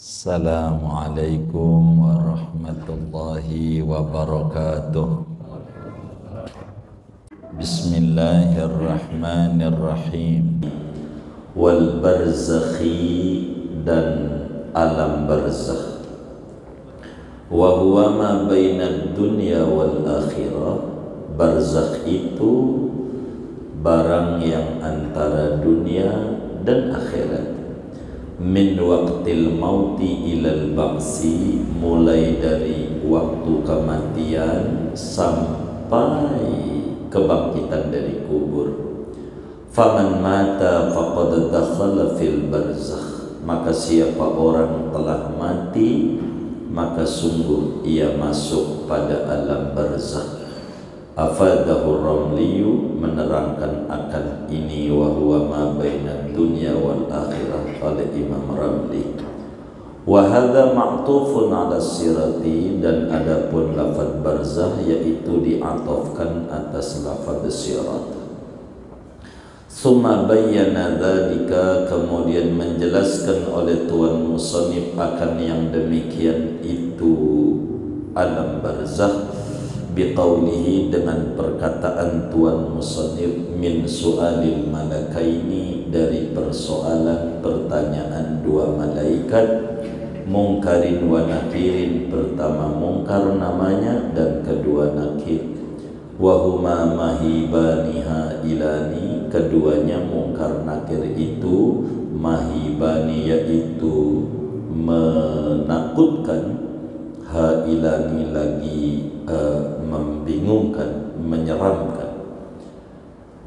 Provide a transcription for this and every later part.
Assalamualaikum warahmatullahi wabarakatuh. Bismillahirrahmanirrahim. Wal barzakhi, dan alam barzakh. Wa huwa ma bainad dunya wal akhirah. Barzakh itu barang yang antara dunia dan akhirat. Min waqtil mauti ilal ba'si, mulai dari waktu kematian sampai kebangkitan dari kubur. Faman mata faqad dakhala fil barzakh, maka siapa orang telah mati maka sungguh ia masuk pada alam barzakh. Afadahu Ramliyu, menerangkan akan ini wa huwa ma bainad dunya wal akhirah oleh Imam Ramli. Wa hadza ma'tufun 'ala sirati, dan adapun lafaz barzakh yaitu diatofkan atas lafaz sirat. Summa bayyana dzalika, kemudian menjelaskan oleh Tuan Musannif akan yang demikian itu alam barzakh biqaulihi, dengan perkataan Tuan Musannif, min su'alil malakaini, dari persoalan pertanyaan dua malaikat, mungkarin wa nakirin, pertama mungkar namanya dan kedua nakir. Wa huma mahibaniha ilani, keduanya mungkar nakir itu mahibani, yaitu menakutkan, hailani lagi membingungkan, menyeramkan.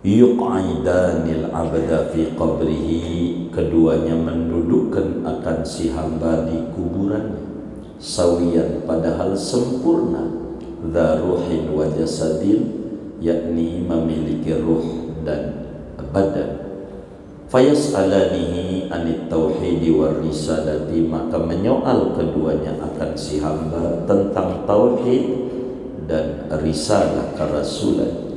Yuq'idanil abda fi qabrihi, keduanya mendudukkan akan si hamba di kuburannya. Sawiyan, padahal sempurna. Dza ruhin wa jasadin, yakni memiliki ruh dan badan. Fayas'alanihi anit tauhidi war risalati, maka menyoal keduanya akan si hamba tentang tauhid dan risalah kerasulan.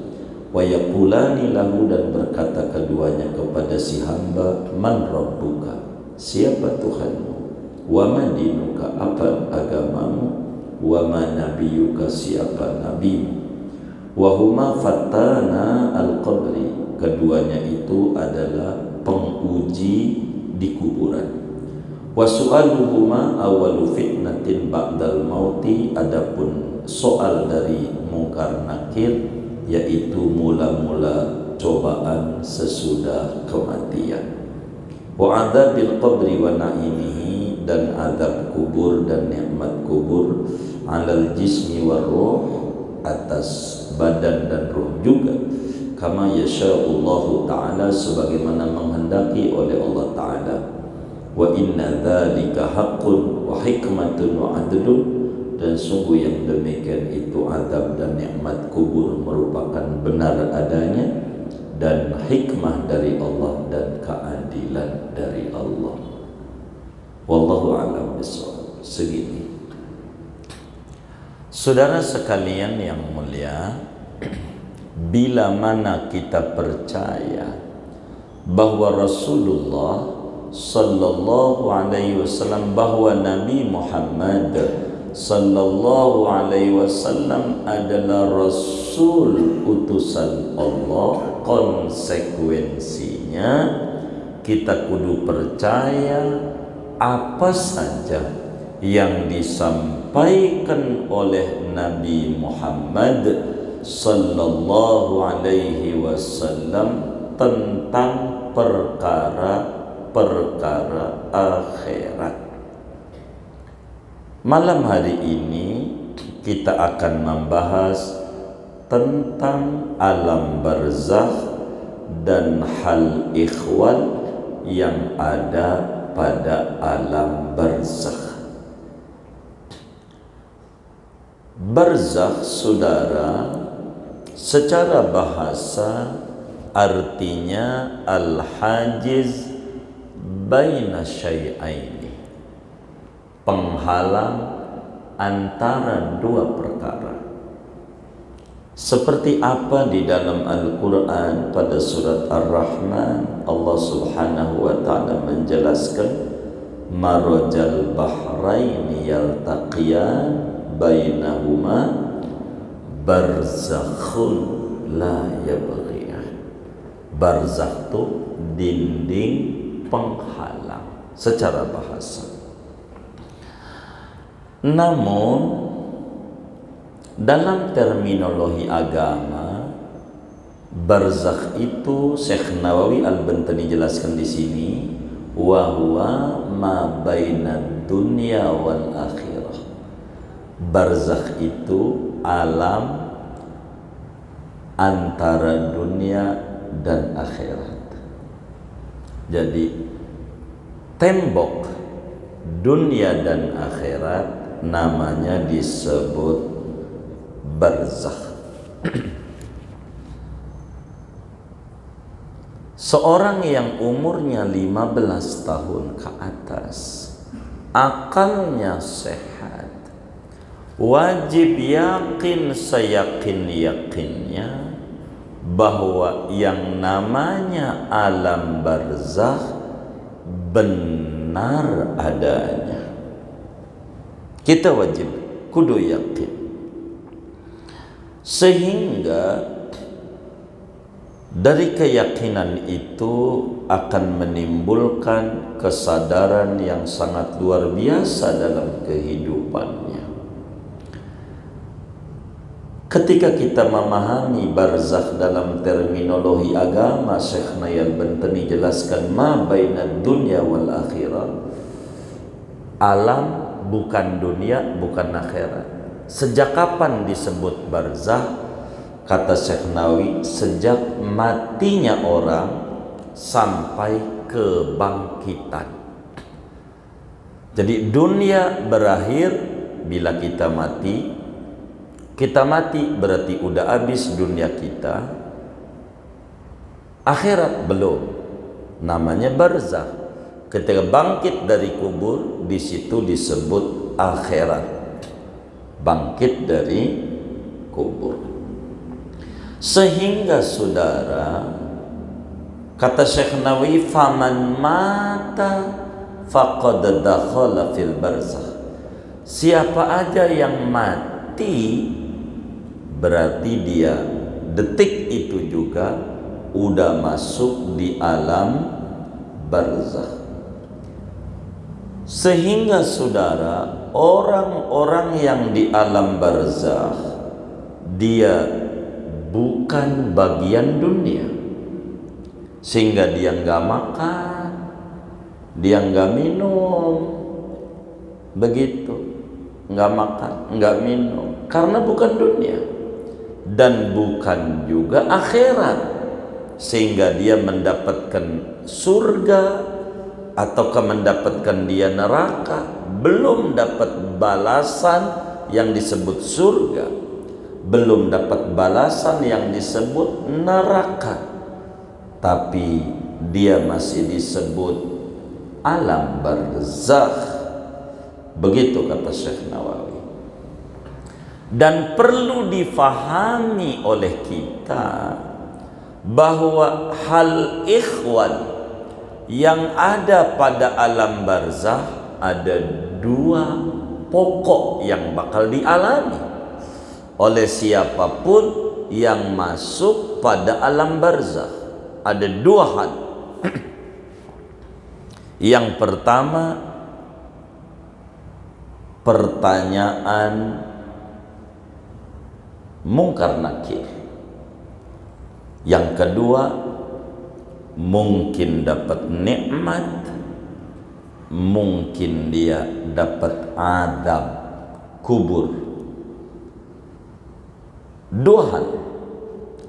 Wa yaqulani lahu, dan berkata keduanya kepada si hamba, man rabbuka, siapa Tuhanmu, wa ma dinuka, apa agamamu, wa ma nabiyuka, siapa nabimu. Wa huma fatana al-qabri, keduanya itu adalah penguji di kuburan. Wa su'aluhuma awalu fitnatin ba'dal mauti, adapun soal dari mungkar nakir yaitu mula-mula cobaan sesudah kematian. Wa adzabil qabri wa na'imihi, dan azab kubur dan nikmat kubur, alal jismi war ruh, atas badan dan ruh juga, kama yasha'ullahu ta'ala, sebagaimana menghendaki oleh Allah ta'ala. Wa inna dzalika haqqun wa hikmatun wa adlun, dan sungguh yang demikian itu azab dan nikmat kubur merupakan benar adanya dan hikmah dari Allah dan keadilan dari Allah. Wallahu a'lam bishawab. Segini. Saudara sekalian yang mulia, bila mana kita percaya bahwa Rasulullah sallallahu alaihi wasallam, bahwa Nabi Muhammad sallallahu alaihi wasallam adalah Rasul utusan Allah, konsekuensinya kita kudu percaya apa saja yang disampaikan oleh Nabi Muhammad sallallahu alaihi wasallam tentang perkara-perkara akhirat. Malam hari ini kita akan membahas tentang alam barzakh dan hal ikhwal yang ada pada alam barzakh. Barzakh, saudara, secara bahasa artinya al-hajiz baina syai'aini, penghalang antara dua perkara. Seperti apa di dalam Al-Quran pada surat Ar-Rahman, Allah subhanahu wa ta'ala menjelaskan marajal bahraini yaltaqiyan bainahuma barzakhun la yabghiyan. Barzakh itu dinding penghalang secara bahasa. Namun dalam terminologi agama, barzakh itu Syekh Nawawi Al-Bantani jelaskan di sini, wa huwa ma bainad dunya wal akhirah. Barzakh itu alam antara dunia dan akhirat. Jadi tembok dunia dan akhirat namanya disebut barzakh. Seorang yang umurnya 15 tahun ke atas, akalnya sehat, wajib yakin seyakin-yakinnya bahwa yang namanya alam barzakh benar adanya. Kita wajib kudu yakin. Sehingga dari keyakinan itu akan menimbulkan kesadaran yang sangat luar biasa dalam kehidupannya. Ketika kita memahami barzakh dalam terminologi agama, Syekh Nayal Bantani jelaskan ma bainad dunya wal akhirah. Alam bukan dunia, bukan akhirat. Sejak kapan disebut barzakh? Kata Syekh Nawawi, sejak matinya orang sampai kebangkitan. Jadi dunia berakhir bila kita mati. Kita mati berarti udah habis dunia kita. Akhirat belum. Namanya barzakh. Ketika bangkit dari kubur, di situ disebut akhirat. Bangkit dari kubur. Sehingga saudara, kata Syekh Nawawi, faman mata faqad dakhala fil barzakh. Siapa aja yang mati berarti dia detik itu juga udah masuk di alam barzakh. Sehingga saudara, orang-orang yang di alam barzakh dia bukan bagian dunia, sehingga dia nggak makan, dia nggak minum, begitu, nggak makan, nggak minum, karena bukan dunia dan bukan juga akhirat, sehingga dia mendapatkan surga ataukah mendapatkan dia neraka, belum dapat balasan yang disebut surga, belum dapat balasan yang disebut neraka, tapi dia masih disebut alam barzakh. Begitu kata Syekh Nawawi. Dan perlu difahami oleh kita bahwa hal ikhwan yang ada pada alam barzakh ada dua pokok yang bakal dialami oleh siapapun yang masuk pada alam barzakh. Ada dua hal. Yang pertama, pertanyaan mungkar nakir. Yang kedua, mungkin dapat nikmat, mungkin dia dapat adab kubur. Dua hal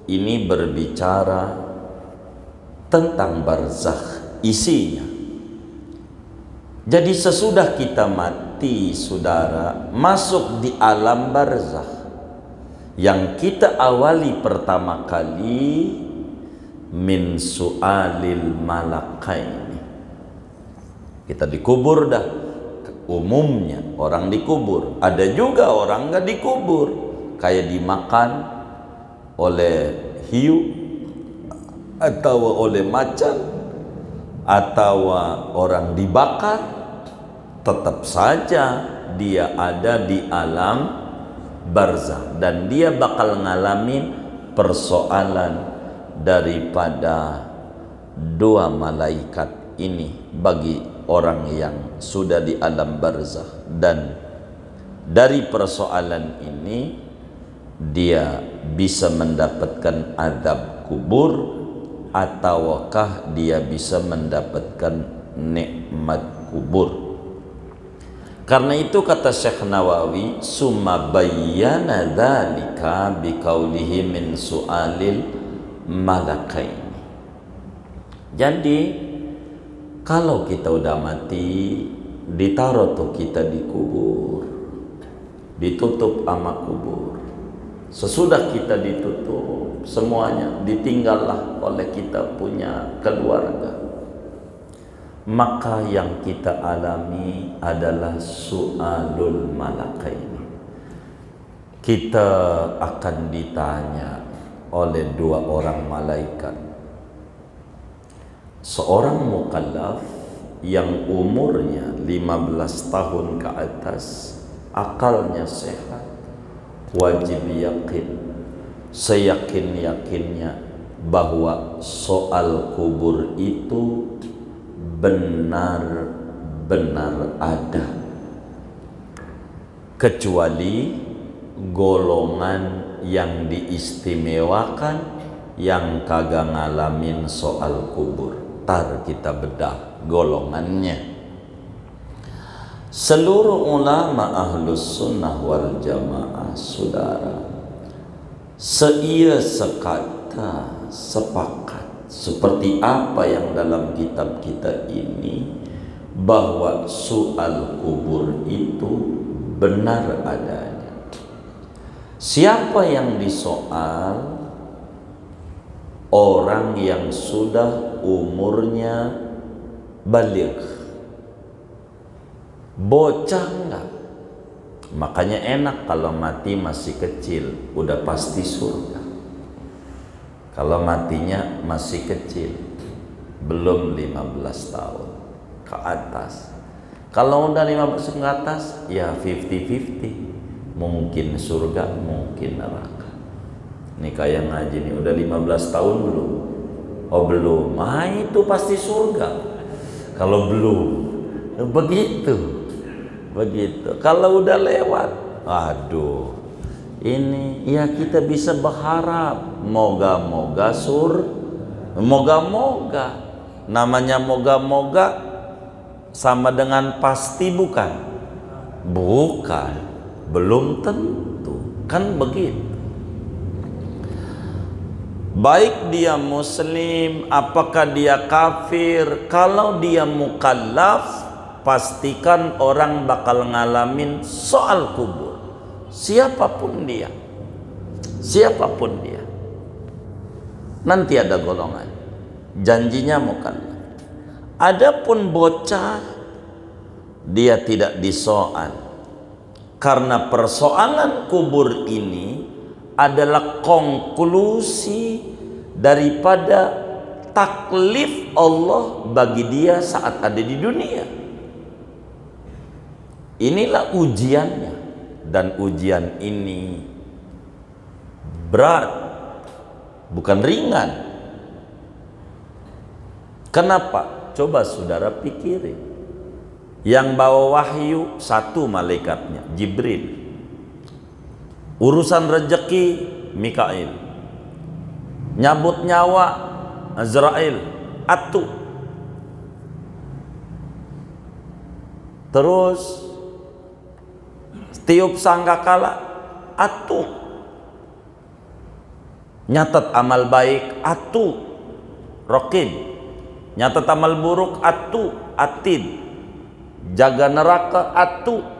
ini berbicara tentang barzakh isinya. Jadi sesudah kita mati, saudara, masuk di alam barzakh, yang kita awali pertama kali min su'alil malakaini. Kita dikubur dah. Umumnya orang dikubur. Ada juga orang nggak dikubur, kayak dimakan oleh hiu atau oleh macan atau orang dibakar tetap saja dia ada di alam barzakh dan dia bakal ngalamin persoalan daripada dua malaikat ini bagi orang yang sudah di alam barzakh. Dan dari persoalan ini dia bisa mendapatkan azab kubur ataukah dia bisa mendapatkan nikmat kubur. Karena itu kata Syekh Nawawi, summa bayyana dzalika biqaulihi min su'alil malakaini. Jadi kalau kita udah mati, ditaruh tuh kita di kubur, ditutup sama kubur. Sesudah kita ditutup, semuanya ditinggallah oleh kita punya keluarga. Maka yang kita alami adalah su'alul malakaini. Kita akan ditanya oleh dua orang malaikat. Seorang mukallaf yang umurnya 15 tahun ke atas, akalnya sehat, wajib yakin, seyakin-yakinnya bahwa soal kubur itu benar-benar ada, kecuali golongan yang diistimewakan yang kagak ngalamin soal kubur. Tar kita bedah golongannya. Seluruh ulama ahlus sunnah wal jamaah, saudara, seia sekata sepakat seperti apa yang dalam kitab kita ini, bahwa soal kubur itu benar adanya. Siapa yang disoal? Orang yang sudah umurnya baligh, bocah enggak. Makanya enak kalau mati masih kecil, udah pasti surga. Kalau matinya masih kecil, belum 15 tahun ke atas. Kalau udah 15 ke atas, ya 50-50. Mungkin surga, mungkin neraka. Ini kayak ngaji nih, udah 15 tahun belum? Oh belum, itu pasti surga. Kalau belum, begitu. Kalau udah lewat, aduh, ini ya kita bisa berharap moga-moga moga-moga. Namanya moga-moga sama dengan pasti bukan? Bukan, belum tentu, kan begitu. Baik dia muslim, apakah dia kafir, kalau dia mukallaf, pastikan orang bakal ngalamin soal kubur. Siapapun dia, nanti ada golongan janjinya mukallaf. Adapun bocah, dia tidak disoal, karena persoalan kubur ini adalah konklusi daripada taklif Allah bagi dia saat ada di dunia. Inilah ujiannya, dan ujian ini berat, bukan ringan. Kenapa? Coba saudara pikirin. Yang bawa wahyu satu malaikatnya, Jibril. Urusan rezeki, Mikail. Nyabut nyawa, Azrail. Atu. Terus tiup sangkakala, Atu. Nyatat amal baik, Atu. Rokib. Nyatat amal buruk, Atu. Atid. Jaga neraka, Atu.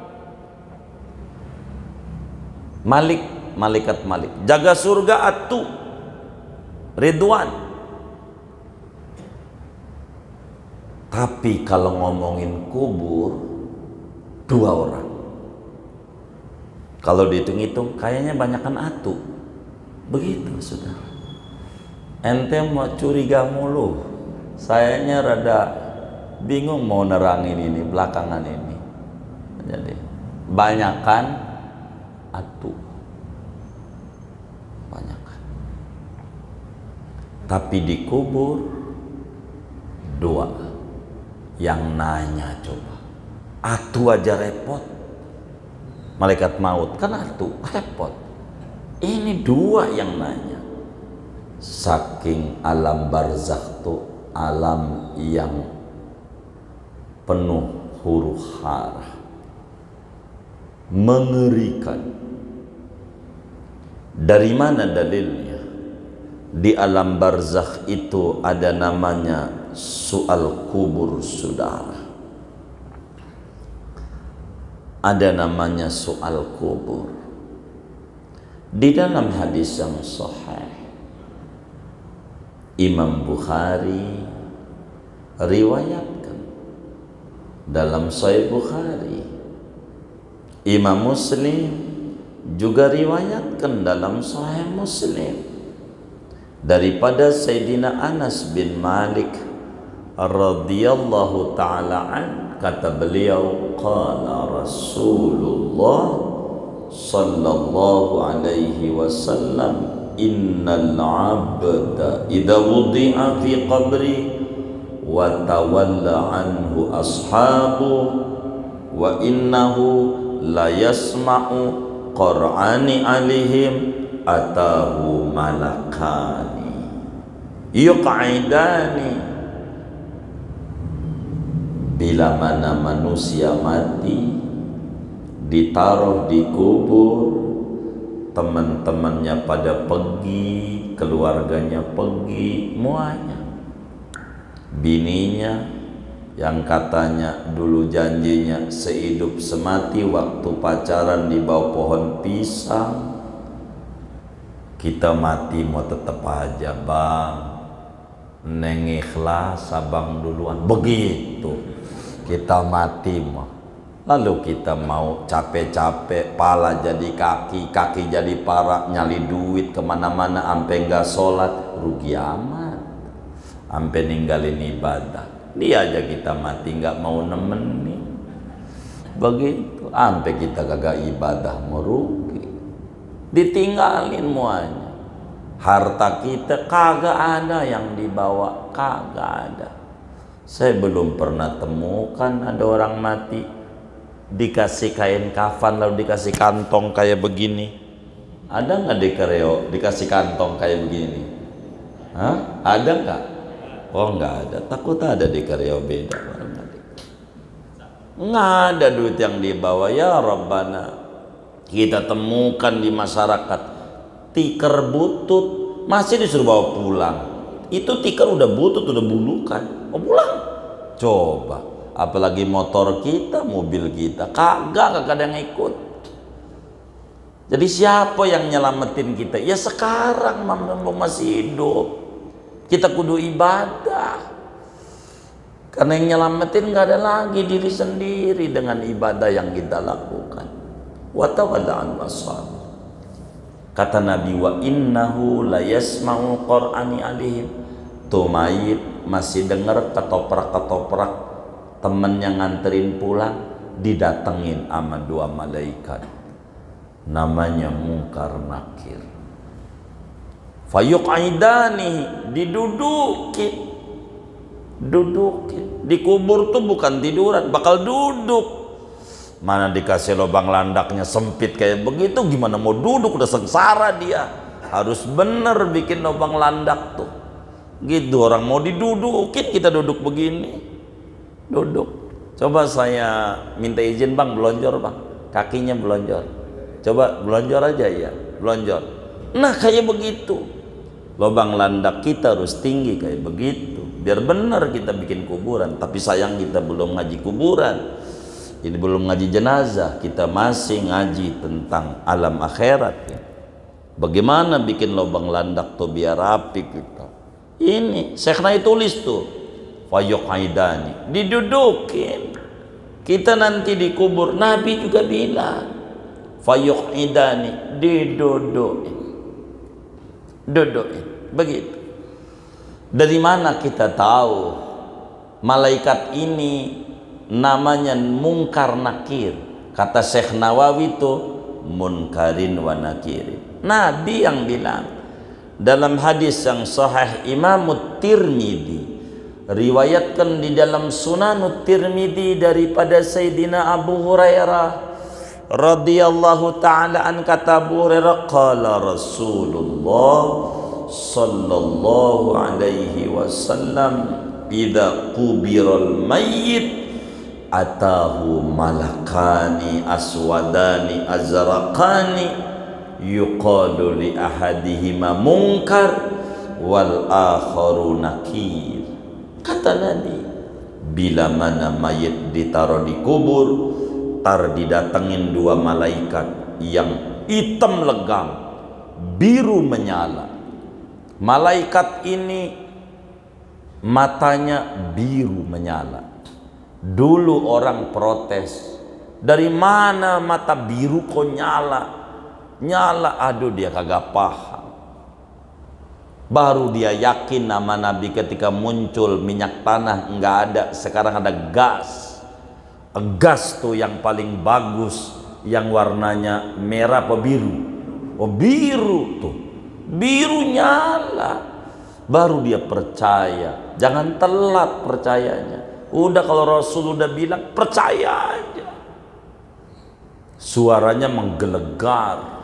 Malik, malaikat Malik. Jaga surga, Atu. Ridwan. Tapi kalau ngomongin kubur, dua orang. Kalau dihitung-hitung kayaknya banyakan Atu. Begitu saudara. Ente mau curiga mulu. Sayanya rada bingung mau nerangin ini belakangan ini. Jadi banyakan atu, banyakan. Tapi dikubur dua. Yang nanya coba, atu aja repot, malaikat maut kan atu repot, ini dua yang nanya. Saking alam barzakh tuh alam yang penuh huru hara, mengerikan. Dari mana dalilnya? Di alam barzakh itu ada namanya soal kubur, saudara. Ada namanya soal kubur. Di dalam hadis yang sahih, Imam Bukhari riwayatkan dalam Sahih Bukhari, Imam Muslim juga riwayatkan dalam Sahih Muslim daripada Sayyidina Anas bin Malik radhiyallahu ta'ala an, kata beliau, qala Rasulullah sallallahu alaihi wasallam, innal abda idza wudi'a fi qabri wa tawalla anhu ashabu wa innahu la yasma'u qur'ani alihim atahu malakani yuq'idani. Bila mana manusia mati, ditaruh di kubur, teman-temannya pada pergi, keluarganya pergi, muanya. Bininya yang katanya dulu janjinya sehidup semati waktu pacaran di bawah pohon pisang, kita mati mau tetap aja bang, neng ikhlas abang duluan, begitu kita mati mah. Lalu kita mau capek-capek, pala jadi kaki, kaki jadi parak, nyali duit kemana-mana, ampe nggak sholat, rugi amat, ampe ninggalin ibadah. Dia aja kita mati nggak mau nemenin, begitu, ampe kita kagak ibadah, mau rugi, ditinggalin muanya. Harta kita kagak ada yang dibawa, kagak ada. Saya belum pernah temukan ada orang mati dikasih kain kafan lalu dikasih kantong kayak begini. Ada nggak di Kreo dikasih kantong kayak begini? Hah? Ada nggak? Oh nggak ada. Takut ada di Kreo, beda. Nggak ada duit yang dibawa. Ya Rabbana, kita temukan di masyarakat tikar butut masih disuruh bawa pulang. Itu tikar udah butut, udah bulukan, mau pulang. Coba, apalagi motor kita, mobil kita, kagak ada yang ikut. Jadi siapa yang nyelamatin kita? Ya sekarang masih hidup, kita kudu ibadah. Karena yang nyelamatin nggak ada lagi diri sendiri dengan ibadah yang kita lakukan. Wa tawada'an wasal. Kata Nabi, wa innahu la yasma'u qur'ani alihim. Tuh mayit masih dengar ketoprak-ketoprak temennya nganterin pulang, didatengin sama dua malaikat namanya Munkar Nakir. Fayuq'idani, didudukin, dudukin. Dikubur tuh bukan tiduran, bakal duduk. Mana dikasih lubang landaknya sempit kayak begitu, gimana mau duduk, udah sengsara dia. Harus bener bikin lubang landak tuh. Gitu, orang mau didudukin, kita duduk begini. Duduk. Coba saya minta izin bang, belonjor bang, kakinya belonjor. Coba belonjor aja ya, belonjor. Nah kayak begitu, lubang landak kita harus tinggi kayak begitu, biar benar kita bikin kuburan. Tapi sayang kita belum ngaji kuburan, ini belum ngaji jenazah, kita masih ngaji tentang alam akhirat ya. Bagaimana bikin lubang landak tuh biar rapi kita. Ini Syekhna tulis tuh, fayuq'idani, didudukin. Kita nanti dikubur, Nabi juga bilang fayuq'idani, didudukin, dudukin, begitu. Dari mana kita tahu malaikat ini namanya Munkar Nakir? Kata Syekh Nawawi itu munkarin wa nakirin. Nabi yang bilang dalam hadis yang sahih Imam Tirmidzi, riwayatkan di dalam Sunan Tirmidzi daripada Sayyidina Abu Hurairah radhiyallahu taala an, kata Abu Hurairah, qala Rasulullah sallallahu alaihi wasallam, idza qubiral mayyit atahu malakani aswadani azraqani yuqalu li ahadihima munkar wal akharu nakir. Kata Nabi, bila mana mayit ditaruh di kubur, tar didatengin dua malaikat yang hitam legam, biru menyala. Malaikat ini matanya biru menyala. Dulu orang protes, dari mana mata biru kok nyala? Nyala, aduh dia kagak paham. Baru dia yakin nama Nabi ketika muncul minyak tanah nggak ada, sekarang ada gas. Gas tuh yang paling bagus, yang warnanya merah apa biru? Oh biru tuh, biru nyala. Baru dia percaya. Jangan telat percayanya. Udah kalau Rasul udah bilang, percaya aja. Suaranya menggelegar.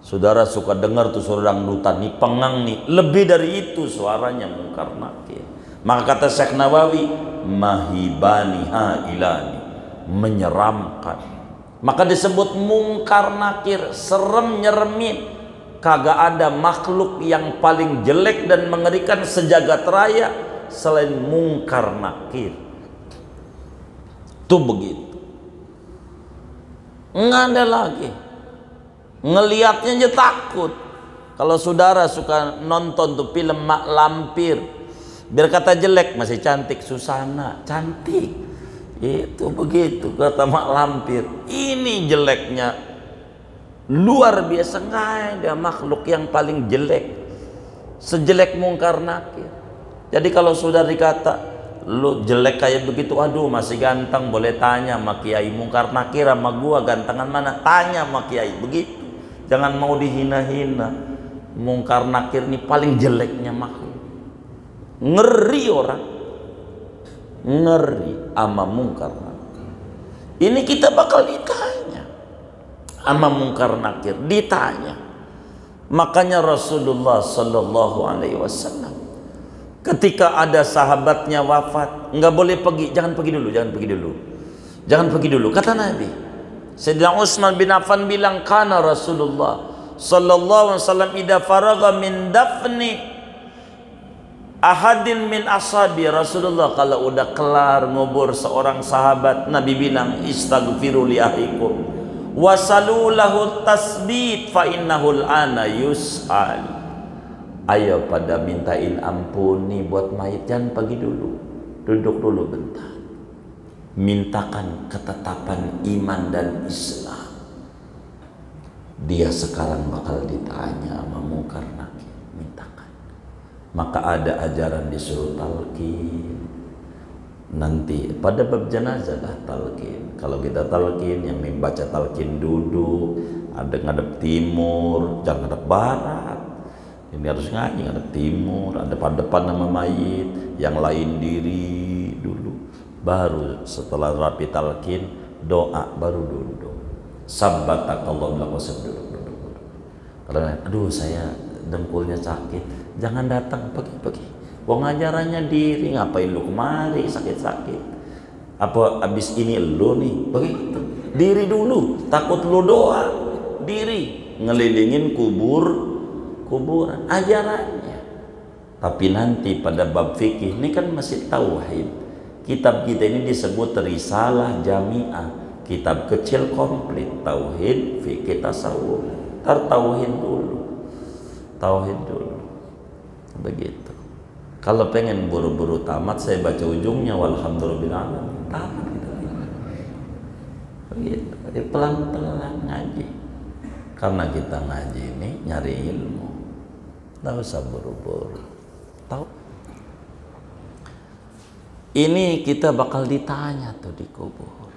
Saudara suka dengar tuh suara dangdutan nih, pengang nih, lebih dari itu suaranya mungkar nakir. Maka kata Syekh Nawawi, mahibani hailani, menyeramkan. Maka disebut mungkar nakir, serem nyeremin. Kagak ada makhluk yang paling jelek dan mengerikan sejagat raya selain mungkar nakir. Itu begitu, nggak ada lagi. Ngelihatnya aja takut. Kalau saudara suka nonton tuh film Mak Lampir, biar kata jelek masih cantik Susana, cantik. Itu begitu kata Mak Lampir. Ini jeleknya luar biasa, nggak ada makhluk yang paling jelek sejelek mungkar nakir. Jadi kalau saudara dikata lu jelek kayak begitu, aduh masih ganteng, boleh tanya sama kiai. Mungkar nakir sama gua gantengan mana? Tanya sama kiai. Begitu. Jangan mau dihina-hina. Mungkar nakir ini paling jeleknya makhluk. Ngeri orang. Ngeri ama mungkar nakir. Ini kita bakal ditanya ama mungkar nakir, ditanya. Makanya Rasulullah sallallahu alaihi wasallam ketika ada sahabatnya wafat, nggak boleh pergi, jangan pergi dulu, jangan pergi dulu, jangan pergi dulu. Kata Nabi, Sayyidina Utsman bin Affan bilang, kana Rasulullah sallallahu alaihi wasallam idza faragha min dafni ahadin min ashabi. Rasulullah kalau udah kelar ngubur seorang sahabat, Nabi bilang, istaghfiru li ahikum wasalu lahu tasbit fa innahu al-ana yus'al. Ayo pada mintain ampun nih buat mayit, jangan pergi dulu, duduk dulu bentar. Mintakan ketetapan iman dan Islam. Dia sekarang bakal ditanya sama mungkar nakir, mintakan. Maka ada ajaran disuruh talqin. Nanti pada bab jenazah lah talqin. Kalau kita talqin, yang membaca talqin duduk, ada ngadep timur, jangan ngadep barat. Ini harus ngaji ngadep timur, ada depan nama mayit, yang lain diri dulu. Baru setelah rapi talqin, doa, baru duduk. Sabbatakallahu bilang duduk. Kalau aduh saya dengkulnya sakit, jangan datang, pergi. Wong ngajarannya diri, ngapain lu kemari sakit-sakit? Apa abis ini lu nih? Begitu. Diri dulu, takut lu doang. Diri ngelilingin kuburan, ajarannya. Tapi nanti pada bab fikih ini kan masih tauhid. Kitab kita ini disebut Risalah Jami'ah, kitab kecil komplit, tauhid, fikih, tasawuf. Tauhid dulu. Begitu. Kalau pengen buru-buru tamat, saya baca ujungnya walhamdulillahirabbil tamat gitu. Begitu. Jadi pelan-pelan ngaji. Karena kita ngaji ini nyari ilmu. Nggak usah buru-buru. Tahu? Ini kita bakal ditanya tuh di kubur.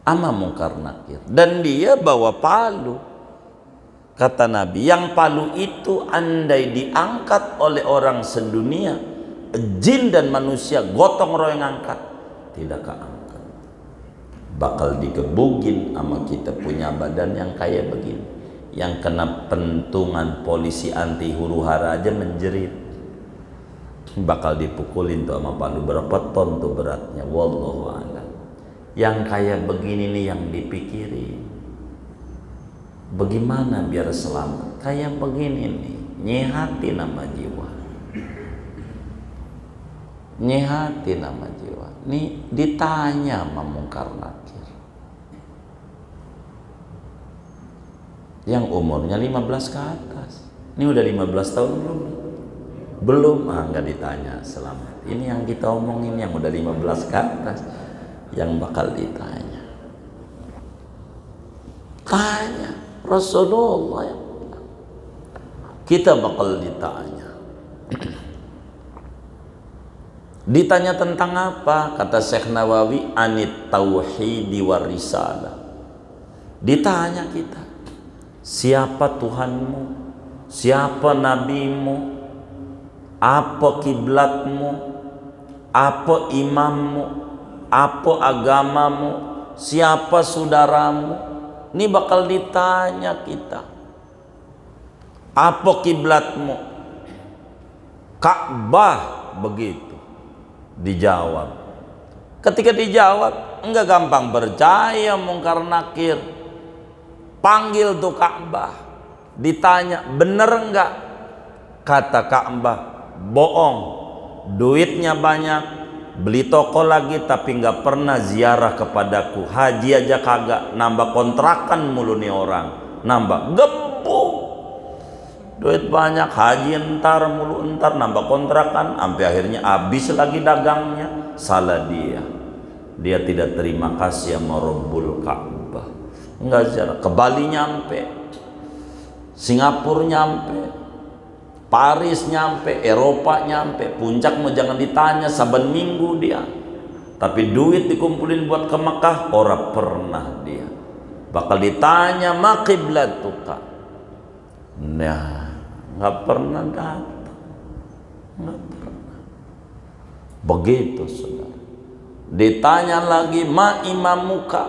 ama mungkar nakir, dan dia bawa palu. Kata Nabi, yang palu itu andai diangkat oleh orang sedunia, jin dan manusia gotong royong angkat, tidak keangkat. Bakal digebugin sama kita punya badan yang kayak begini, yang kena pentungan polisi anti huru hara aja menjerit. Bakal dipukulin tuh sama palu, berapa ton tuh beratnya, wallahu a'lam. Yang kayak begini nih yang dipikirin, bagaimana biar selamat. Kayak begini nih, nyehati nama jiwa, nyehati nama jiwa. Nih ditanya sama mungkar nakir, yang umurnya 15 ke atas. Ini udah 15 tahun belum? Belum, nggak ditanya selamat. Ini yang kita omongin yang udah 15 ke atas, yang bakal ditanya. Tanya Rasulullah, ya. Kita bakal ditanya. Ditanya tentang apa? Kata Syekh Nawawi, anit tauhidi war risalah. Ditanya kita, siapa Tuhanmu? Siapa nabimu? Apa kiblatmu? Apa imammu? Apa agamamu? Siapa saudaramu? Ini bakal ditanya kita. Apa kiblatmu? Ka'bah, begitu dijawab. Ketika dijawab, enggak gampang percaya mungkar nakir. Panggil tuh Ka'bah, ditanya bener enggak? Kata Ka'bah, bohong, duitnya banyak, beli toko lagi tapi nggak pernah ziarah kepadaku, haji aja kagak, nambah kontrakan mulu nih orang, nambah gembung, duit banyak, haji entar mulu, entar nambah kontrakan, sampai akhirnya habis lagi dagangnya. Salah dia tidak terima kasih sama Rabbul Ka'bah, nggak ziarah. Ke Bali nyampe, Singapura nyampe, Paris nyampe, Eropa nyampe, puncak mau jangan ditanya, saban minggu dia. Tapi duit dikumpulin buat ke Mekah, ora pernah dia. Bakal ditanya ma qiblatuka. Nah, nggak pernah datang, nggak pernah. Begitu saudara. Ditanya lagi ma imamuka,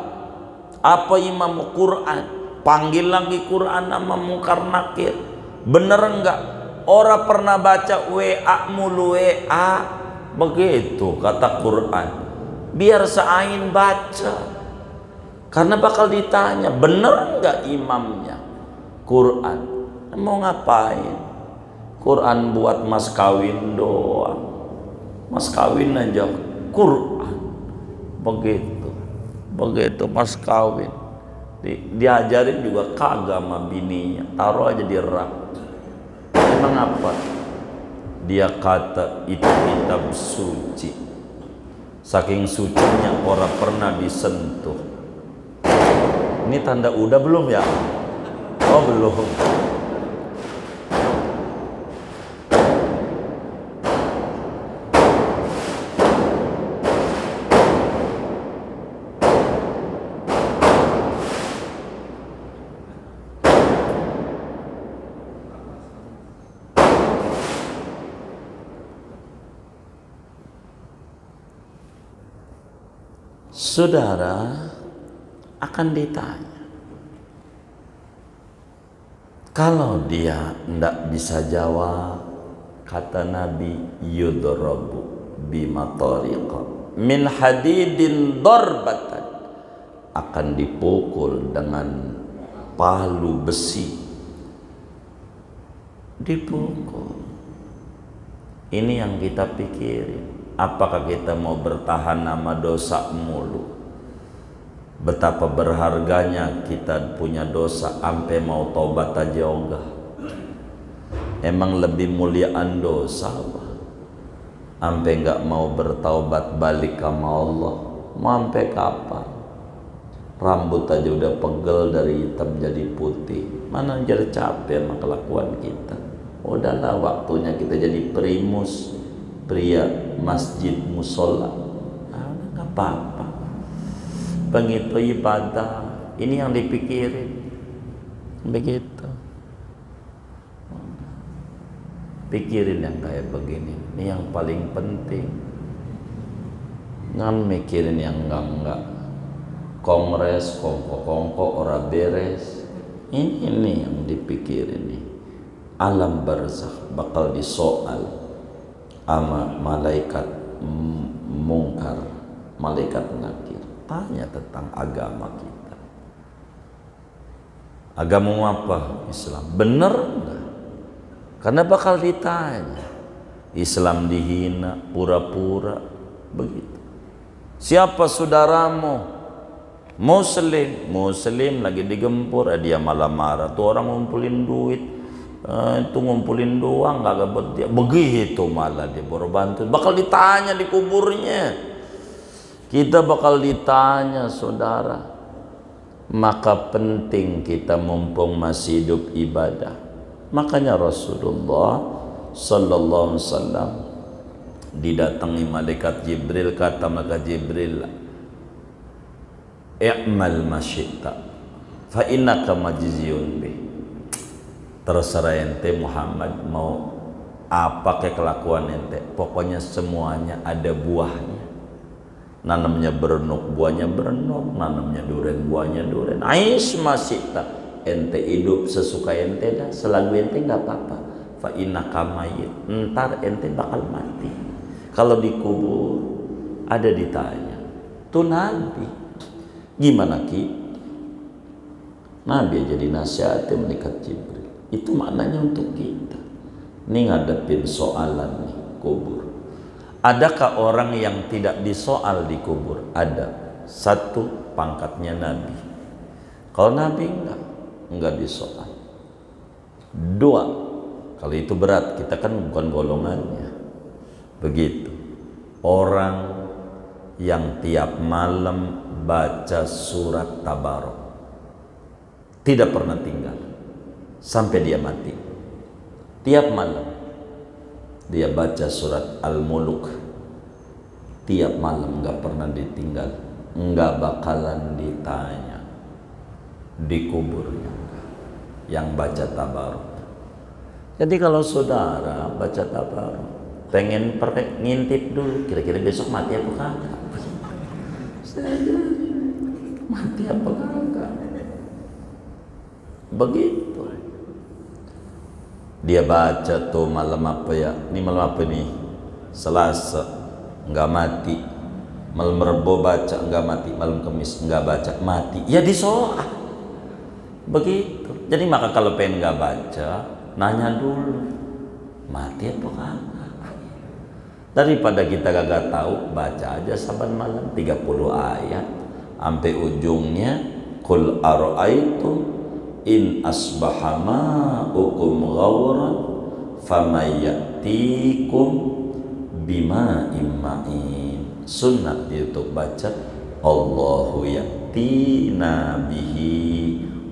apa imammu? Quran. Panggil lagi Quran sama mungkar nakir, bener enggak? Orang pernah baca WA mulu WA, begitu kata Quran. Biar seain baca, karena bakal ditanya bener enggak imamnya? Quran. Mau ngapain? Quran buat mas kawin doang, mas kawin aja Quran. Begitu mas kawin. Diajarin juga kagak sama bininya, taruh aja di rak. Emang apa? Dia kata itu kitab suci, saking sucinya orang pernah disentuh. Ini tanda udah belum ya? Oh belum. Saudara akan ditanya. Kalau dia tidak bisa jawab, kata Nabi, yudrabu bima tariqa min hadidin darbatan, akan dipukul dengan palu besi. Dipukul. Ini yang kita pikirin. Apakah kita mau bertahan nama dosa mulu? Betapa berharganya kita punya dosa, sampai mau tobat aja enggak. Emang lebih muliaan dosa apa? Sampai enggak mau bertaubat balik sama Allah. Mau sampai kapan? Rambut aja udah pegel dari hitam jadi putih. Mana jadi capek sama kelakuan kita. Udahlah waktunya kita jadi primus, pria masjid musola. Nggak apa-apa. begitu ibadah. Ini yang dipikirin. Begitu. Pikirin yang kayak begini. Ini yang paling penting. Jangan mikirin yang enggak. Kongres, kongko-kongko, ora beres. Ini yang dipikirin nih. Alam barzakh bakal disoal sama malaikat mungkar, malaikat nakir. Tanya tentang agama kita. Agamamu apa? Islam. Bener enggak? Karena bakal ditanya. Islam dihina, pura-pura, begitu. Siapa saudaramu? Muslim lagi digempur, dia malah marah. Tuh orang ngumpulin duit, itu ngumpulin doang, nggak gabut dia. Begitu malah dia baru bantu. Bakal ditanya di kuburnya. Kita bakal ditanya, saudara. Maka penting kita mumpung masih hidup ibadah. Makanya Rasulullah Sallallahu Alaihi Wasallam didatangi malaikat Jibril, kata malaikat Jibril, i'mal masyita fa innaka majziyun bih. Terserah ente Muhammad mau apa ke kelakuan ente, pokoknya semuanya ada buahnya. Nanamnya berenuk, buahnya berenuk. Nanamnya duren, buahnya duren. Aish masyita, ente hidup sesuka ente dah, selagi ente nggak apa-apa. Fa innaka mayyit, entar ente bakal mati. Kalau dikubur ada ditanya, tuh Nabi gimana Ki? Nabi jadi nasihatnya malaikat Jibril. Itu maknanya untuk kita. Ini ngadepin soalan nih, kubur. Adakah orang yang tidak disoal di kubur? Ada. Satu, pangkatnya Nabi. Kalau Nabi enggak disoal. Dua, kalau itu berat, kita kan bukan golongannya. Begitu. Orang yang tiap malam baca surat Tabarok, tidak pernah tinggal sampai dia mati. Tiap malam dia baca surat Al-Muluk, tiap malam nggak pernah ditinggal, nggak bakalan ditanya di kuburnya yang baca Tabarok. Jadi kalau saudara baca Tabarok, pengen ngintip dulu, kira-kira besok mati apa kagak? Mati apa kagak? Begitu. Dia baca tuh malam apa ya? Ini malam apa nih? Selasa nggak mati. Malam Rebo baca nggak mati. Malam Kamis nggak baca mati. Ya disoal. Begitu. Jadi maka kalau pengen nggak baca, nanya dulu, mati apa kagak? Daripada kita gak tahu, baca aja saban malam 30 ayat sampai ujungnya. Qul ara'aitum in asbaha ma'ukum ghauran famay ya'tikum bima'in ma'in. Sunnat di YouTube baca Allahu ya'tina bihi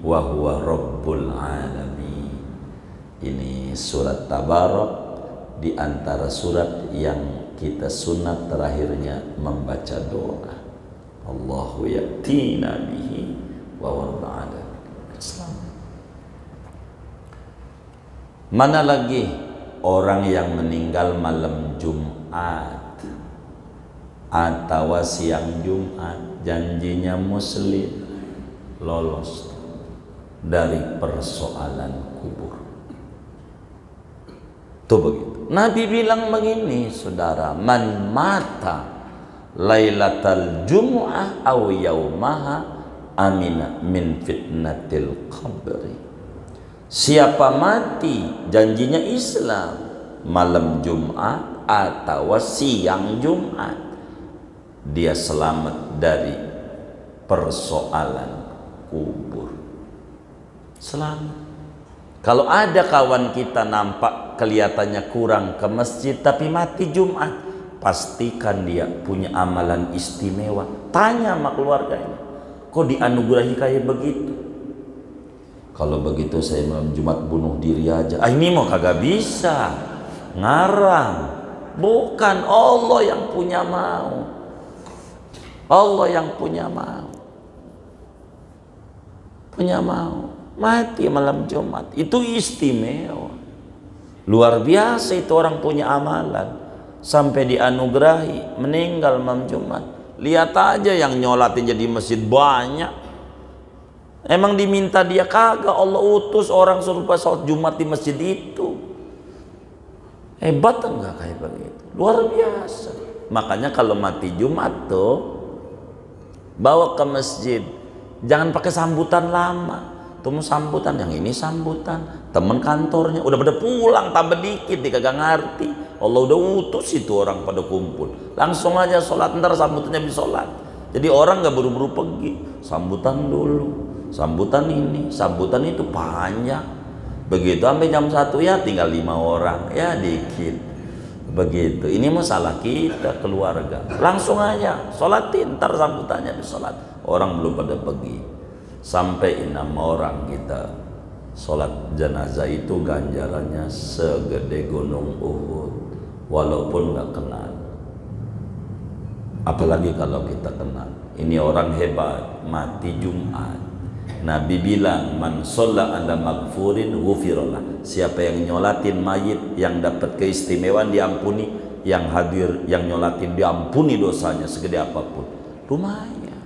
wa huwa rabbul alamin. Ini surat Tabarok, di antara surat yang kita sunat terakhirnya membaca doa Allahu ya'tina bihi wa huwa alamin. Mana lagi orang yang meninggal malam Jumat atau siang Jumat, janjinya Muslim, lolos dari persoalan kubur. Tuh begitu. Nabi bilang begini, saudara, man mata lailatal jumu'ah aw yaumaha amina min fitnatil qabri. Siapa mati, janjinya Islam, malam Jumat atau siang Jumat, dia selamat dari persoalan kubur. Selamat. Kalau ada kawan kita nampak kelihatannya kurang ke masjid tapi mati Jumat, pastikan dia punya amalan istimewa. Tanya sama keluarganya, kok dianugerahi kayak begitu? Kalau begitu saya malam Jumat bunuh diri aja. Ini mau kagak bisa. Ngarang. Bukan, Allah yang punya mau. Allah yang punya mau. punya mau mati malam Jumat. Itu istimewa. Luar biasa itu orang punya amalan sampai dianugerahi meninggal malam Jumat. Lihat aja yang nyolatin jadi masjid banyak. Emang diminta dia? Kagak, Allah utus orang suruh sholat Jumat di masjid itu. Hebat enggak kayak begitu? Luar biasa. Makanya kalau mati Jumat tuh bawa ke masjid, jangan pakai sambutan lama. Tuh sambutan, yang ini sambutan temen kantornya udah pada pulang, tambah dikit dia kagak ngerti. Allah udah utus itu orang pada kumpul, langsung aja sholat, ntar sambutannya bisa sholat. Jadi orang nggak buru-buru pergi, sambutan dulu, sambutan ini, sambutan itu panjang. Begitu sampai jam 1 ya tinggal 5 orang, ya dikit. Begitu. Ini masalah kita keluarga. Langsung aja sholatin, ntar sambutannya bisa sholat. Orang belum pada pergi. Sampai 6 orang kita sholat jenazah itu ganjarannya segede gunung Uhud, walaupun nggak kenal. Apalagi kalau kita kenal. Ini orang hebat, mati Jumat. Nabi bilang, man sholla ala maghfurin ghufirallah. Siapa yang nyolatin mayit yang dapat keistimewaan diampuni, yang hadir yang nyolatin diampuni dosanya segede apapun. Lumayan.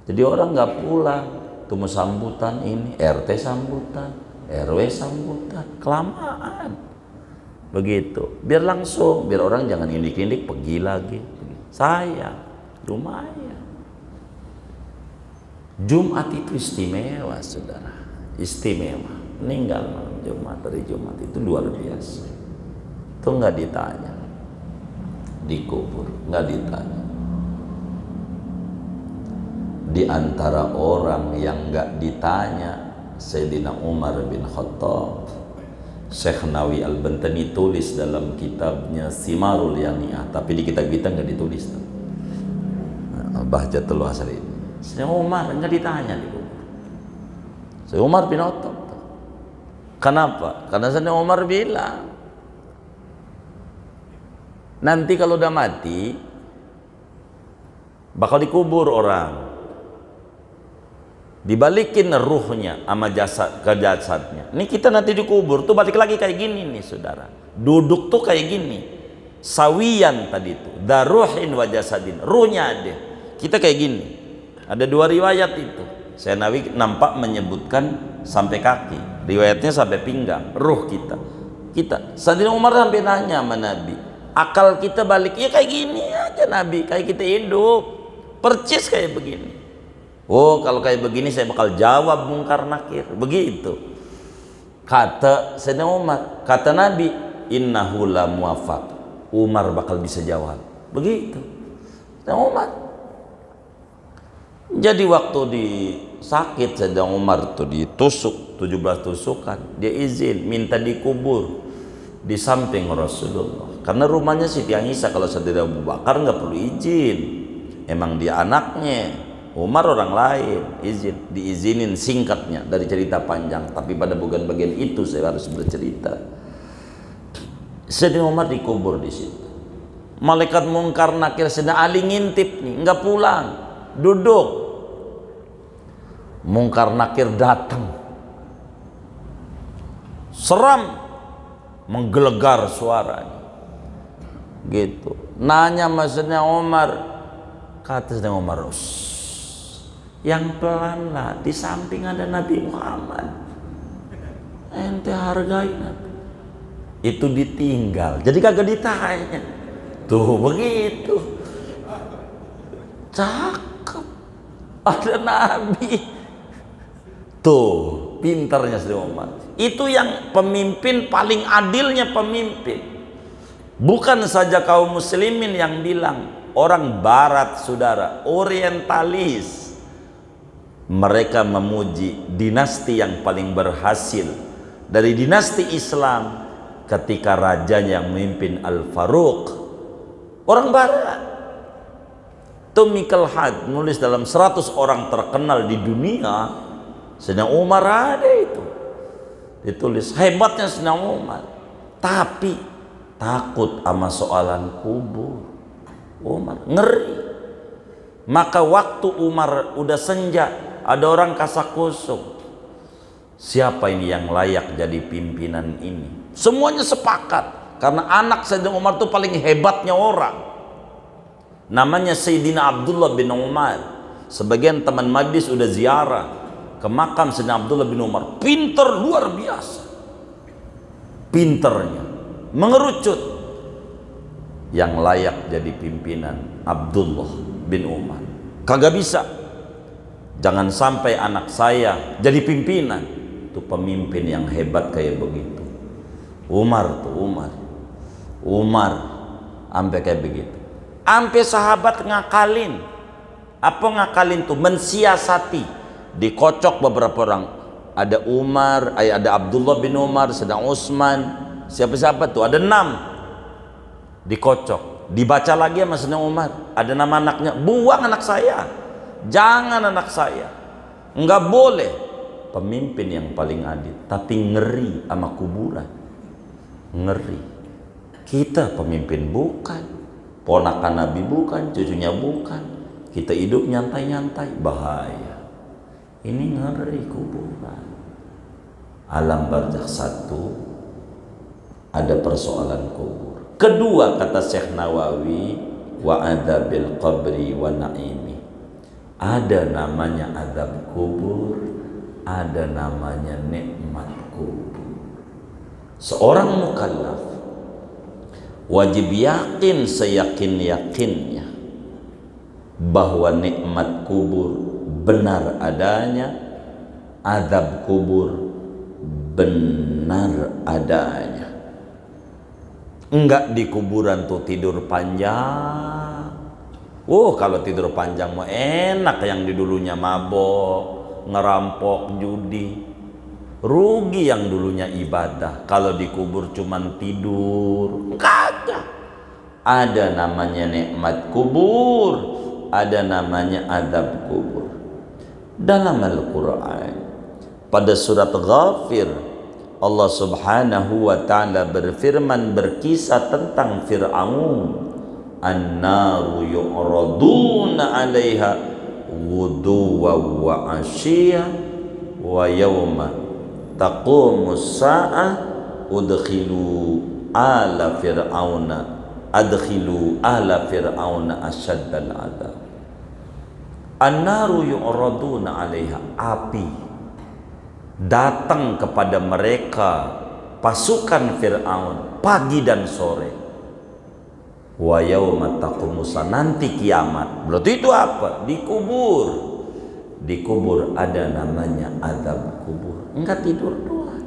Jadi orang nggak pulang, tuh sambutan ini, RT sambutan, RW sambutan, kelamaan. Begitu, biar langsung, biar orang jangan indik-indik pergi lagi. Saya, lumayan. Jumat itu istimewa, saudara, istimewa. Meninggal malam Jumat, dari Jumat itu luar biasa. Itu nggak ditanya, dikubur, nggak ditanya. Di antara orang yang nggak ditanya, Sayyidina Umar bin Khattab. Syekh Nawawi Al-Bantani tulis dalam kitabnya Simarul Yani'ah, tapi di kitab kita nggak ditulis. Bahjatul Asri ini. Sayyidina Umar nggak ditanya di kubur. Sayyidina Umar bin Khattab. Kenapa? Karena Sayyidina Umar bilang, nanti kalau udah mati bakal dikubur orang. Dibalikin ruhnya sama jasad ke jasadnya. Ini kita nanti dikubur tuh balik lagi kayak gini nih, saudara. Duduk tuh kayak gini. Sawiyan tadi tuh, daruhin wa jasadin. Ruhnya ada. Kita kayak gini. Ada 2 riwayat itu. Saya Nawawi nampak menyebutkan sampai kaki. Riwayatnya sampai pinggang. Ruh kita. Sayyidina Umar sampai nanya sama Nabi, akal kita balik ya kayak gini aja Nabi, kayak kita hidup. Percis kayak begini. Oh, kalau kayak begini saya bakal jawab mungkar nakir. Begitu kata Sayyidina Umar. Kata Nabi, innahu la muwafaq. Umar bakal bisa jawab. Begitu Sayyidina Umar. Jadi waktu di sakit Sayyidina Umar tuh ditusuk 17 tusukan, dia izin minta dikubur di samping Rasulullah. Karena rumahnya Siti Aisyah, kalau Sayyidina Abu Bakar nggak perlu izin. Emang dia anaknya. Umar orang lain, diizinin singkatnya dari cerita panjang, tapi pada bagian itu saya harus bercerita. Sayyidina Umar dikubur di situ. Malaikat mungkar nakir Sayyidina Ali ngintip nih, nggak pulang, duduk. Mungkar nakir datang, seram, menggelegar suaranya, gitu. Nanya Sayyidina Umar, kata Sayyidina Umar, yang pelan lah, di samping ada Nabi Muhammad, ente hargai Nabi. Itu ditinggal, jadi kagak ditanya. Tuh begitu, cakep, ada Nabi. Tuh pintarnya Sayyidina Umar. Itu yang pemimpin paling adilnya pemimpin. Bukan saja kaum muslimin yang bilang, orang barat saudara, orientalis, mereka memuji dinasti yang paling berhasil dari dinasti Islam ketika rajanya yang memimpin Al-Faruq, orang barat. Michael Hart nulis dalam 100 orang terkenal di dunia, Sayyidina Umar ada itu. Ditulis hebatnya Sayyidina Umar, tapi takut sama soalan kubur. Umar ngeri. Maka waktu Umar udah senja, ada orang kasakusuk. Siapa ini yang layak jadi pimpinan ini? Semuanya sepakat karena anak Sayyidina Umar itu paling hebatnya orang. Namanya Sayyidina Abdullah bin Umar. Sebagian teman majlis sudah ziarah ke makam Sayyidina Abdullah bin Umar. Pinter luar biasa. Pinternya mengerucut. Yang layak jadi pimpinan Abdullah bin Umar. Kagak bisa. Jangan sampai anak saya jadi pimpinan. Itu pemimpin yang hebat kayak begitu. Umar sampai kayak begitu. Sampai sahabat ngakalin. Apa ngakalin tuh? Mensiasati. Dikocok beberapa orang. Ada Umar, ada Abdullah bin Umar, sedang Utsman. Siapa-siapa tuh? Ada 6. Dikocok. Dibaca lagi sama Sayyidina Umar. Ada nama anaknya. Buang anak saya. Jangan anak saya. Enggak boleh. Pemimpin yang paling adil. Tapi ngeri sama kuburan. Ngeri. Kita pemimpin bukan. Ponakan Nabi bukan. Cucunya bukan. Kita hidup nyantai-nyantai. Bahaya. Ini ngeri kuburan. Alam barzakh 1 ada persoalan kubur. Kedua, kata Syekh Nawawi, wa adzabil qabri wa naimi. Ada namanya azab kubur, ada namanya nikmat kubur. Seorang mukallaf wajib yakin seyakin-yakinnya bahwa nikmat kubur benar adanya, azab kubur benar adanya. Enggak di kuburan tuh tidur panjang. Kalau tidur panjang mah enak, yang di dulunya mabok, ngerampok, judi. Rugi yang dulunya ibadah. Kalau dikubur cuman tidur, kagak. Ada namanya nikmat kubur, ada namanya azab kubur. Dalam Al-Quran pada surat Ghafir, Allah subhanahu wa ta'ala berfirman, berkisah tentang Fir'aun. An-naru yu'raduna 'alaiha ghuduwa wa 'ashiyya wa yawma taqumus sa'ah udkhilu ala fir'auna asyaddal 'adzab. An-naru yu'raduna 'alaiha, api datang kepada mereka pasukan Fir'aun pagi dan sore. Wa yauma taqumusa, nanti kiamat. Berarti itu apa? Dikubur. Dikubur ada namanya azab kubur. Enggak tidur doang.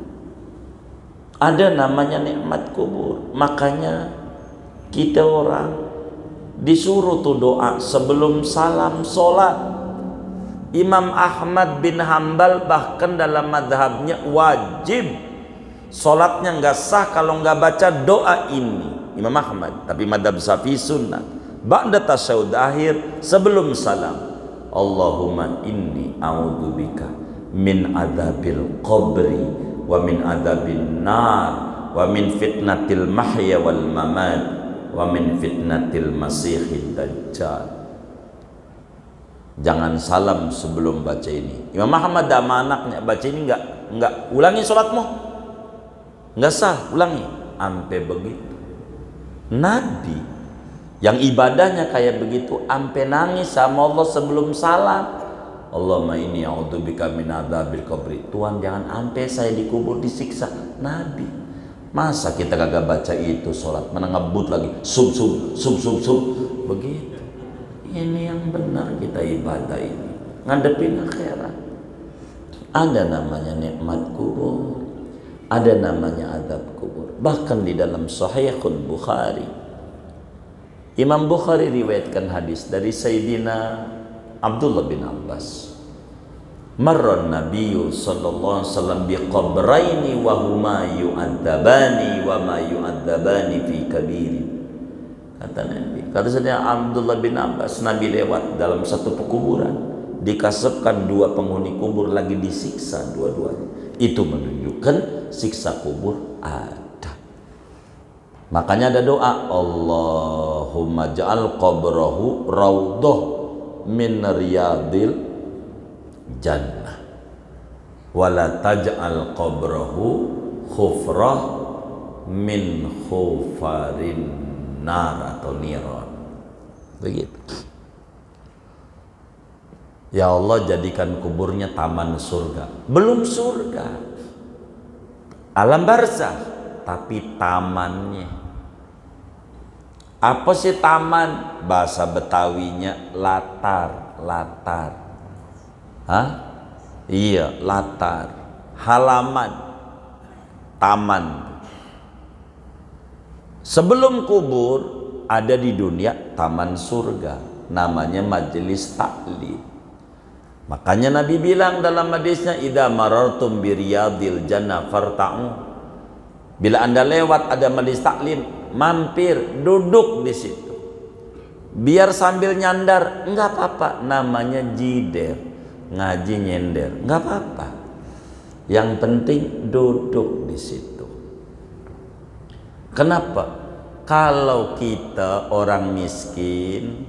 Ada namanya nikmat kubur. Makanya kita orang disuruh tuh doa sebelum salam sholat. Imam Ahmad bin Hambal bahkan dalam madhabnya wajib sholatnya nggak sah kalau nggak baca doa ini. Imam Ahmad, tapi madhab Syafi'i sunnah. Ba'da tasyahud akhir sebelum salam, Allahumma inni a'udzubika min adzabil qabri wa min adzabin nar wa min fitnatil mahya wal mamat wa min fitnatil masihid dajjal. Jangan salam sebelum baca ini. Imam Ahmad sama anaknya baca ini enggak ulangi sholatmu, enggak sah, ulangi sampai begitu. Nabi yang ibadahnya kayak begitu sampai nangis sama Allah sebelum salam, Allahumma inni a'udzubika min adzabil qabri. Tuhan, jangan sampai saya dikubur disiksa. Nabi, masa kita kagak baca itu sholat, mana ngebut lagi sub begitu. Ini yang benar kita ibadah ini, ngadepin akhirat. Ada namanya nikmat kubur, ada namanya azab kubur. Bahkan di dalam Sahihul Bukhari, Imam Bukhari riwayatkan hadis dari Sayyidina Abdullah bin Abbas. Marran Nabiyyu sallallahu alaihi wasallam biqabraini wa huma yu'adzabani wa ma yu'adzabani fi kabirin. Kata Nabi, kata Sayyidina Abdullah bin Abbas, Nabi lewat dalam satu pekuburan, dikasapkan dua penghuni kubur lagi disiksa dua-duanya. Itu menunjukkan siksa kubur ada. Makanya ada doa, Allahumma ja'al qabrahu raudhah min riyadil jannah. Wala taj'al qabrahu khufrah min khufarin nar atau niran. Begitu. Ya Allah, jadikan kuburnya taman surga. Belum surga, alam barzakh, tapi tamannya. Apa sih taman? Bahasa Betawinya latar. Hah? Iya, latar, halaman, taman. Sebelum kubur ada di dunia taman surga, namanya majelis taklim. Makanya Nabi bilang dalam hadisnya, idza marartum bi riyadil jannah farta'u. Bila Anda lewat ada majelis taklim, mampir, duduk di situ. Biar sambil nyandar, enggak apa-apa, namanya jider, ngaji nyender, enggak apa-apa. Yang penting duduk di situ. Kenapa? Kalau kita orang miskin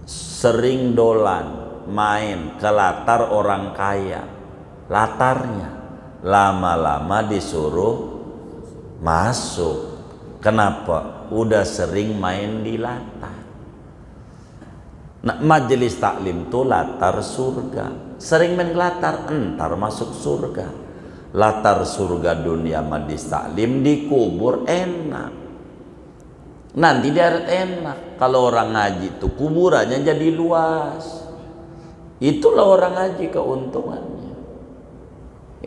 sering dolan main ke latar orang kaya, latarnya lama-lama disuruh masuk. Kenapa? Udah sering main di latar. Nah, majelis taklim itu latar surga. Sering main latar, entar masuk surga. Latar surga dunia majelis taklim, di kubur enak. Nanti di akhirat enak. Kalau orang ngaji itu kuburannya jadi luas. Itulah orang ngaji keuntungannya.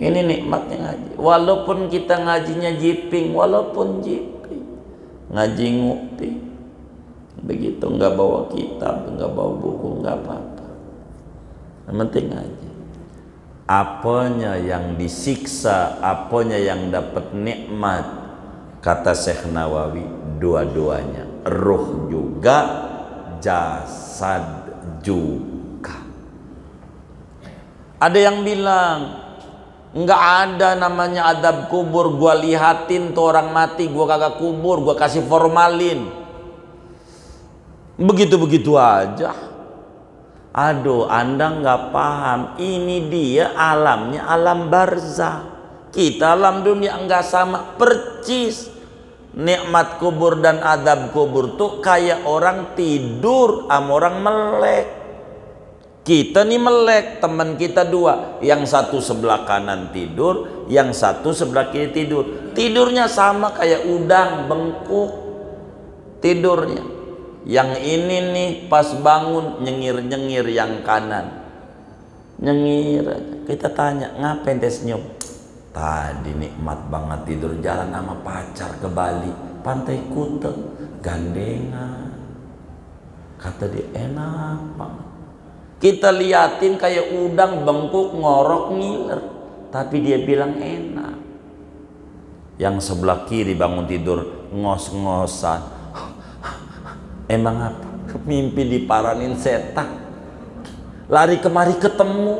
Ini nikmatnya ngaji. Walaupun kita ngajinya jiping, ngaji nguping, begitu, nggak bawa kitab, nggak bawa buku, nggak apa-apa. Yang penting ngaji. Apanya yang disiksa, apanya yang dapat nikmat, kata Syekh Nawawi, dua-duanya, ruh juga, jasad juga. Ada yang bilang nggak ada namanya adab kubur, gua lihatin tuh orang mati, gua kagak kubur, gua kasih formalin, begitu-begitu aja. Aduh, Anda nggak paham, ini dia alamnya alam barzakh. Kita alam dunia nggak sama percis. Nikmat kubur dan adab kubur tuh kayak orang tidur sama orang melek. Kita nih melek, teman kita dua, yang satu sebelah kanan tidur, yang satu sebelah kiri tidur. Tidurnya sama kayak udang, bengkuk tidurnya. Yang ini nih pas bangun nyengir-nyengir yang kanan, nyengir aja. Kita tanya, ngapain teh senyum? Tadi nikmat banget tidur, jalan sama pacar ke Bali, Pantai Kuta, gandengan. Kata dia enak banget. Kita liatin kayak udang bengkuk ngorok ngiler, tapi dia bilang enak. Yang sebelah kiri bangun tidur ngos-ngosan. Emang apa? Mimpi diparanin setan. Lari kemari ketemu,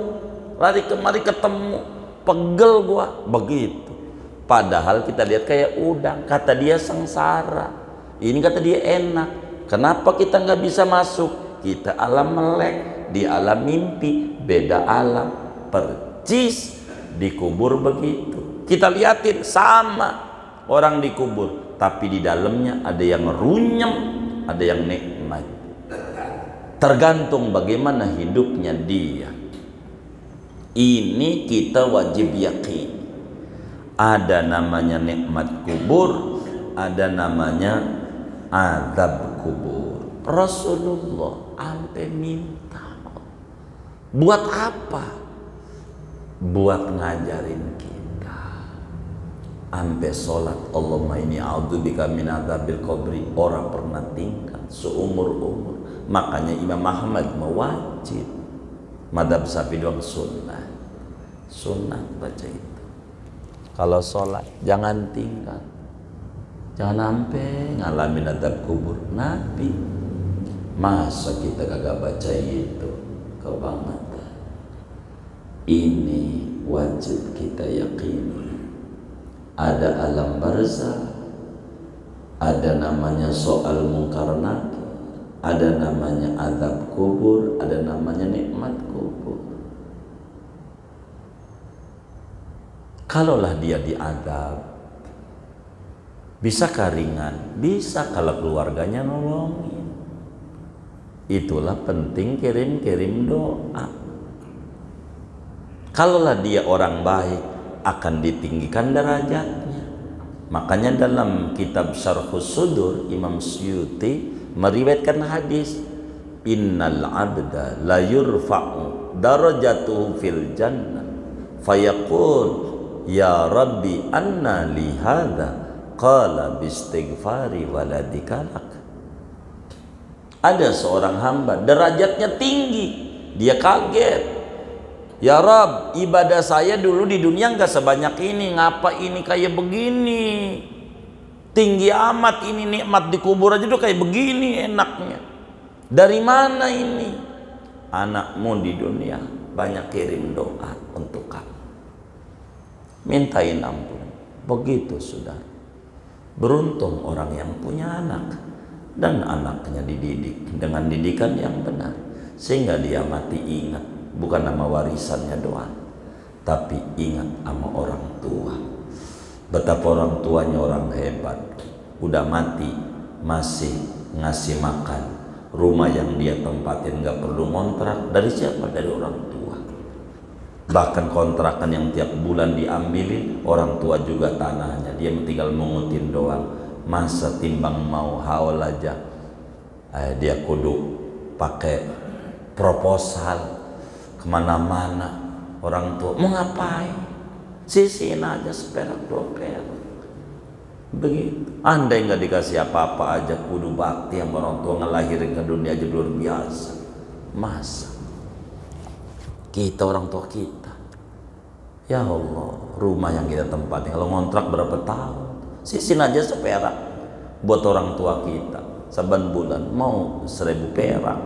pegel gua begitu. Padahal kita lihat kayak udang, kata dia sengsara. Ini kata dia enak. Kenapa kita nggak bisa masuk? Kita alam melek. Di alam mimpi beda alam, percis. Dikubur begitu, kita liatin sama orang dikubur, tapi di dalamnya ada yang runyem, ada yang nikmat. Tergantung bagaimana hidupnya dia. Ini kita wajib yakin. Ada namanya nikmat kubur, ada namanya azab kubur. Rasulullah sampai minta, buat apa? Buat ngajarin kita. Sampai sholat Allahumma inni a'udzubika min adzabil qabri, orang pernah tinggal seumur-umur. Makanya Imam Ahmad mewajib, madhab Syafi'i doang sunnah. Sunnah baca itu. Kalau sholat jangan tinggal, jangan sampai ngalamin adab kubur. Nabi, masa kita kagak baca itu? Kebangetan. Ini wajib kita yakini. Ada alam barzakh, ada namanya soal mungkar nakir, ada namanya azab kubur, ada namanya nikmat kubur. Kalaulah dia diadab, bisa ringan, bisa kalau keluarganya nolongin. Itulah penting kirim-kirim doa. Kalaulah dia orang baik, akan ditinggikan derajatnya. Makanya dalam kitab Syarhus Sudur, Imam Suyuti meriwayatkan hadis, innal abda la yurfa'u darajatuhu fil jannah fayaqul ya rabbi anna li hadha qala bistighfari waladika lak. Ada seorang hamba derajatnya tinggi, dia kaget, ya Rab, ibadah saya dulu di dunia nggak sebanyak ini, ngapa ini kayak begini, tinggi amat ini, nikmat di kubur aja udah kayak begini enaknya. Dari mana ini? Anakmu di dunia banyak kirim doa untuk kamu, mintain ampun. Begitu saudara, beruntung orang yang punya anak dan anaknya dididik dengan didikan yang benar, sehingga dia mati ingat bukan nama warisannya doang, tapi ingat sama orang tua. Betapa orang tuanya orang hebat, udah mati masih ngasih makan. Rumah yang dia tempatin gak perlu kontrak. Dari siapa? Dari orang tua. Bahkan kontrakan yang tiap bulan diambilin orang tua juga tanahnya, dia tinggal mengutin doang. Masa timbang mau haul aja dia kudu pakai proposal kemana-mana. Orang tua mau ngapain? Sisihin aja seperak dua perak. Begitu. Andai nggak dikasih apa-apa aja kudu bakti sama orang tua, ngelahirin ke dunia aja luar biasa. Masa kita orang tua kita, ya Allah, rumah yang kita tempatin kalau ngontrak berapa tahun, sisihin aja seperak buat orang tua kita. Saban bulan mau 1.000 perak,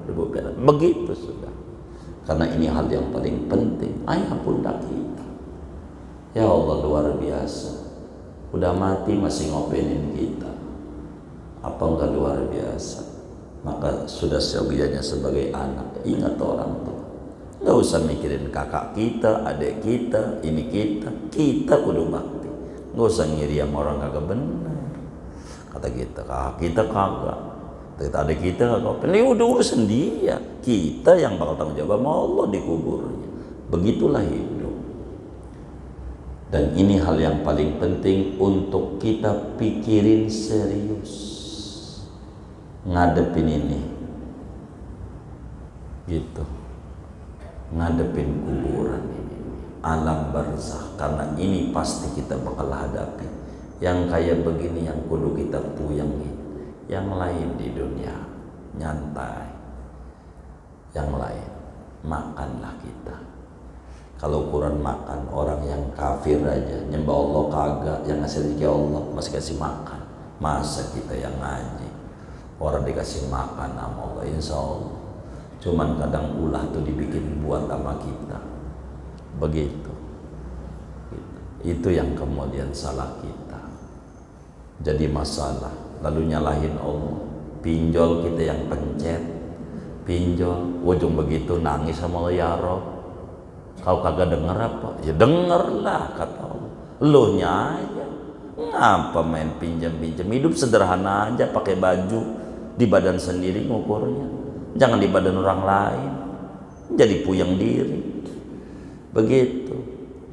1.000 perak. Begitu sudah. Karena ini hal yang paling penting. Ayah bunda kita, ya Allah, luar biasa. Udah mati masih ngopenin kita, apa enggak luar biasa? Maka sudah seyogianya sebagai anak ingat orang tua. Nggak usah mikirin kakak kita, adik kita, ini kita kudu bakti. Nggak usah ngiri sama orang kagak benar. Kata kita kakak kita kagak, kata adik kita kagak. Ini udah urusan dia, kita yang bakal tanggung jawab sama Allah di kuburnya. Begitulah hidup. Dan ini hal yang paling penting untuk kita pikirin serius, ngadepin ini gitu, ngadepin kuburan ini, alam barzakh. Karena ini pasti kita bakal hadapi. Yang kayak begini yang kudu kita puyengin. Yang lain di dunia nyantai, yang lain makanlah kita. Kalau ukuran makan orang yang kafir aja nyembah Allah kagak, yang ngasih rezeki Allah masih kasih makan. Masa kita yang ngaji orang dikasih makan sama Allah, insya Allah. Cuman kadang ulah tuh dibikin buat sama kita. Begitu. Itu yang kemudian salah kita. Jadi masalah, lalu nyalahin Allah. Pinjol kita yang pencet, pinjol, ujung begitu nangis sama Allah, ya Rob. Kau kagak denger apa? Ya dengerlah kata Allah. Lu nya aja. Ngapa main pinjam-pinjam? Hidup sederhana aja, pakai baju di badan sendiri ngukurnya. Jangan di badan orang lain. Jadi puyeng diri. Begitu.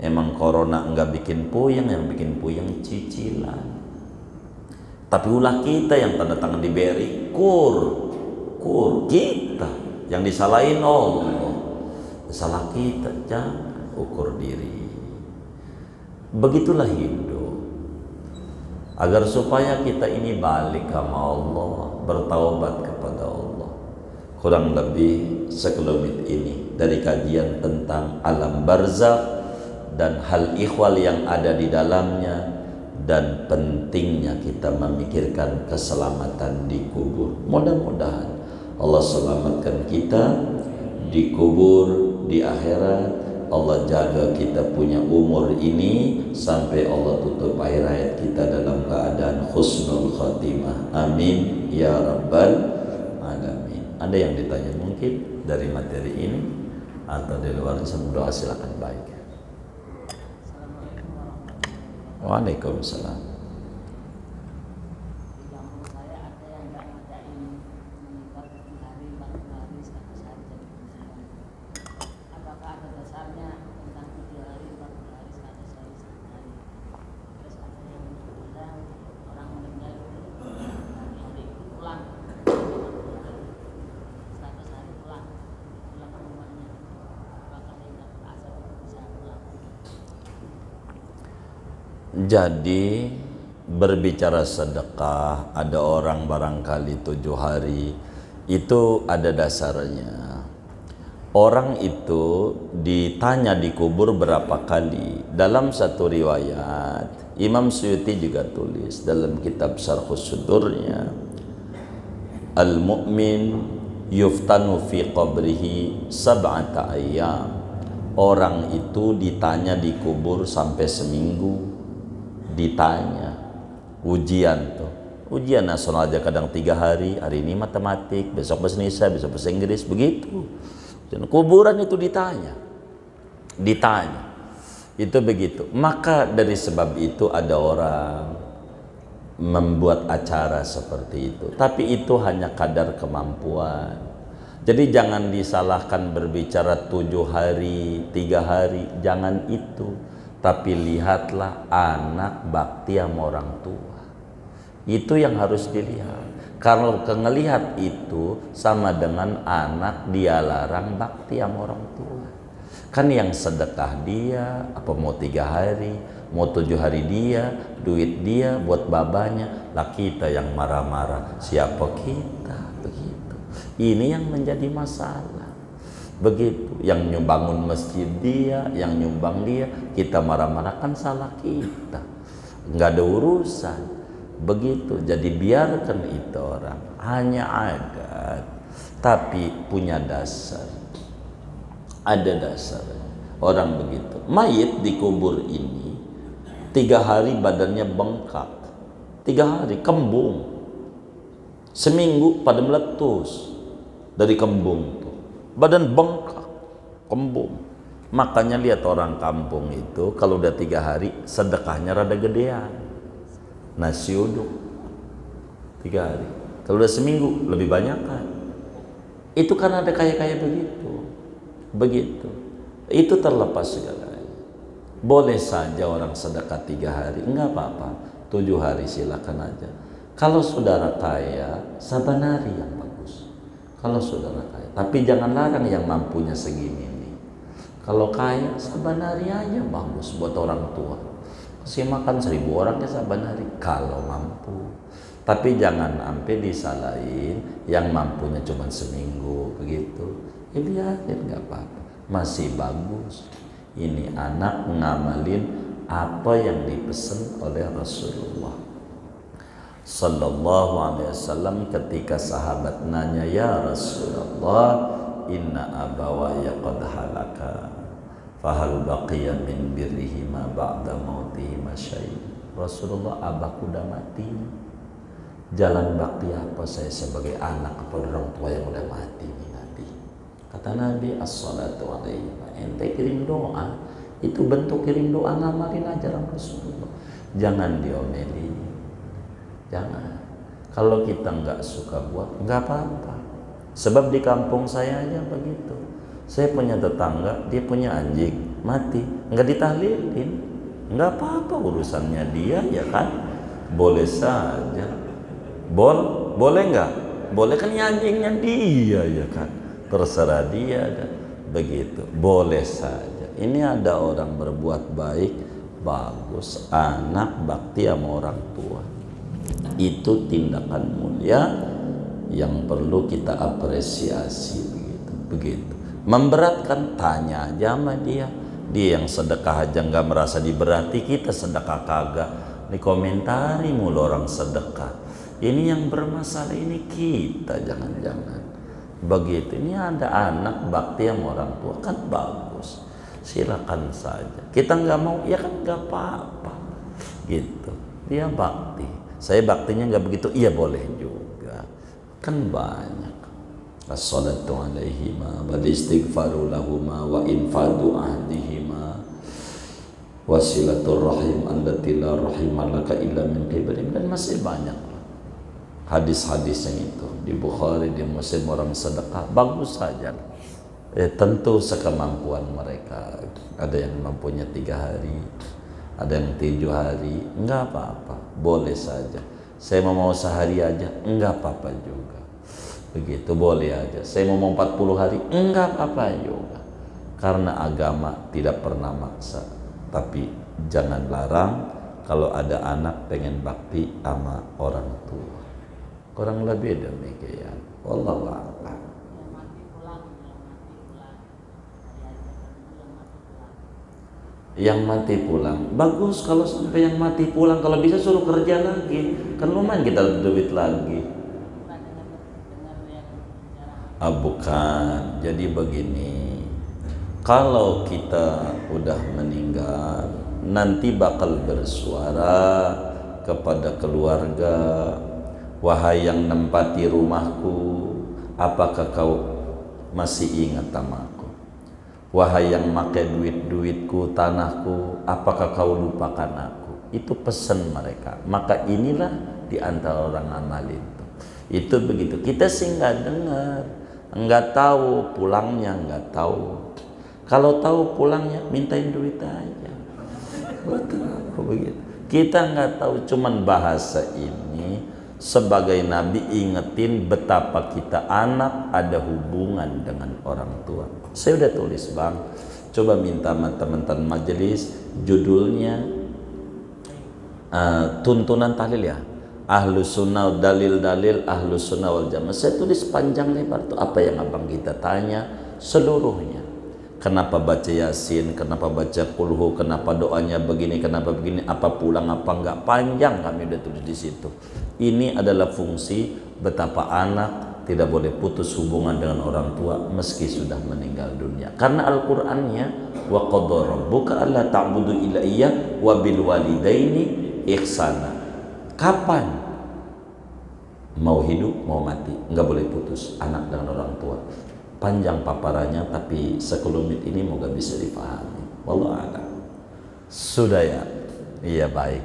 Emang corona enggak bikin puyeng, yang bikin puyeng cicilan. Tapi ulah kita yang tanda tangan di BRI, kur kita yang disalahin Allah. Salah kita, jangan ukur diri. Begitulah hidup. Agar supaya kita ini balik sama Allah, bertaubat kepada Allah. Kurang lebih sekelumit ini dari kajian tentang alam barzakh dan hal ikhwal yang ada di dalamnya, dan pentingnya kita memikirkan keselamatan di kubur. Mudah-mudahan Allah selamatkan kita di kubur, di akhirat. Allah jaga kita punya umur ini sampai Allah tutup akhir hayat kita dalam keadaan husnul khatimah. Amin ya rabbal alamin. Ada yang ditanya mungkin dari materi ini atau di luar? Semua doa silakan baik. Waalaikumsalam. Jadi berbicara sedekah, ada orang barangkali 7 hari, itu ada dasarnya. Orang itu ditanya di kubur berapa kali. Dalam satu riwayat, Imam Suyuti juga tulis dalam kitab Syarhus Sudurnya, Al-mu'min yuftanu fi qabrihi sab'ata ayyam. Orang itu ditanya di kubur sampai seminggu. Ditanya ujian tuh, ujian nasional aja kadang 3 hari, hari ini matematik, besok bahasa Indonesia, besok bahasa Inggris, begitu. Dan kuburan itu ditanya itu begitu. Maka dari sebab itu ada orang membuat acara seperti itu, tapi itu hanya kadar kemampuan. Jadi jangan disalahkan berbicara 7 hari, 3 hari, jangan itu. Tapi lihatlah anak bakti sama orang tua. Itu yang harus dilihat. Kalau ngelihat itu sama dengan anak dia larang bakti sama orang tua. Kan yang sedekah dia, apa mau 3 hari, mau 7 hari dia, duit dia buat babanya. Lah kita yang marah-marah, siapa kita? Begitu. Ini yang menjadi masalah. Begitu, yang nyumbangun masjid dia, yang nyumbang dia, kita marah-marah, kan salah kita, nggak ada urusan. Begitu, jadi biarkan itu orang hanya adat, tapi punya dasar, ada dasar. Orang begitu, mayit dikubur ini 3 hari badannya bengkak, 3 hari kembung, seminggu pada meletus dari kembung. Badan bengkak, kembung. Makanya lihat orang kampung itu kalau udah 3 hari sedekahnya rada gedean, nasi uduk 3 hari. Kalau udah seminggu lebih banyak kan. Itu kan ada kayak begitu. Itu terlepas segalanya. Boleh saja orang sedekah 3 hari, enggak apa-apa. 7 hari silakan aja. Kalau saudara kaya, sabanari yang bagus. Kalau saudara kaya, tapi jangan larang yang mampunya segini nih. Kalau kaya, sabanari aja bagus buat orang tua. Kasih makan 1000 orang ya sabanari kalau mampu. Tapi jangan sampai disalahin yang mampunya cuma seminggu begitu. Ya biarin, nggak apa-apa, masih bagus. Ini anak ngamalin apa yang dipesan oleh Rasulullah Sallallahu Alaihi Wasallam ketika sahabat nanya, ya Rasulullah, inna abawaya qad halaka, fahal baqiya min birrihima ba'da mautihima syai'. Rasulullah, abahku udah mati, jalan bakti apa saya sebagai anak kepada orang tua yang udah mati nih Nabi? Kata Nabi, as-salatu alaihi, ente kirim doa, itu bentuk kirim doa, ngamalin ajaran Rasulullah, jangan diomelin. Jangan. Kalau kita nggak suka buat, nggak apa-apa. Sebab di kampung saya aja begitu. Saya punya tetangga, dia punya anjing mati, nggak ditahlilin, nggak apa-apa, urusannya dia, ya kan? Boleh saja. Boleh nggak? Boleh kan, anjingnya dia, ya kan? Terserah dia, dan begitu. Boleh saja. Ini ada orang berbuat baik, bagus, anak bakti sama orang tua. Itu tindakan mulia yang perlu kita apresiasi. Begitu. Memberatkan, tanya aja sama dia. Dia yang sedekah aja nggak merasa diberati, kita sedekah kagak dikomentari mulu orang sedekah. Ini yang bermasalah ini kita, jangan-jangan begitu. Ini ada anak bakti sama orang tua, kan bagus, silakan saja. Kita nggak mau, ya kan nggak apa-apa gitu. Dia bakti, saya baktinya nggak begitu, iya boleh juga, kan banyak. As-salatu alaihima wal istighfaru lahuma wa infadu ahdihima wasilatul rahim allati la rahimalaka illa min qiblihim, dan masih banyak hadis-hadis yang itu di Bukhari, di Muslim. Orang sedekah bagus saja, tentu sekemampuan mereka. Ada yang mampunya 3 hari, ada yang 7 hari, enggak apa-apa, boleh saja. Saya mau sehari aja, enggak apa-apa juga, begitu, boleh aja. Saya mau 40 hari, enggak apa-apa juga, karena agama tidak pernah maksa. Tapi jangan larang kalau ada anak pengen bakti sama orang tua, kurang lebih demikian. Wallahu a'lam. Yang mati pulang bagus, kalau sampai yang mati pulang, kalau bisa suruh kerja lagi, kan lumayan kita duit lagi. Bukan, jadi begini, kalau kita udah meninggal nanti bakal bersuara kepada keluarga, wahai yang nempati rumahku, apakah kau masih ingat namaku? Wahai yang makai duit-duitku, tanahku, apakah kau lupakan aku? Itu pesan mereka. Maka inilah di antara orang amalin itu begitu. Kita sih nggak dengar, nggak tahu pulangnya, nggak tahu. Kalau tahu pulangnya mintain duit aja. Begitu. Kita nggak tahu, cuman bahasa ini sebagai nabi ingetin betapa kita anak ada hubungan dengan orang tua. Saya udah tulis bang, coba minta sama teman-teman majelis judulnya tuntunan tahlil ya, Ahlus Sunnah, dalil-dalil Ahlus Sunnah wal Jamaah. Saya tulis panjang lebar tuh apa yang abang kita tanya seluruhnya. Kenapa baca Yasin, kenapa baca Qulhu, kenapa doanya begini, kenapa begini, apa pulang apa enggak, panjang kami udah tulis di situ. Ini adalah fungsi betapa anak tidak boleh putus hubungan dengan orang tua meski sudah meninggal dunia. Karena Al-Qur'annya wa qadara rabbuka alla ta'budu illa iyyah wa bil walidaini ihsana. Kapan mau hidup mau mati nggak boleh putus anak dengan orang tua. Panjang paparannya, tapi sekelumit ini moga bisa dipahami. Wallahu a'lam. Sudah ya? Iya baik.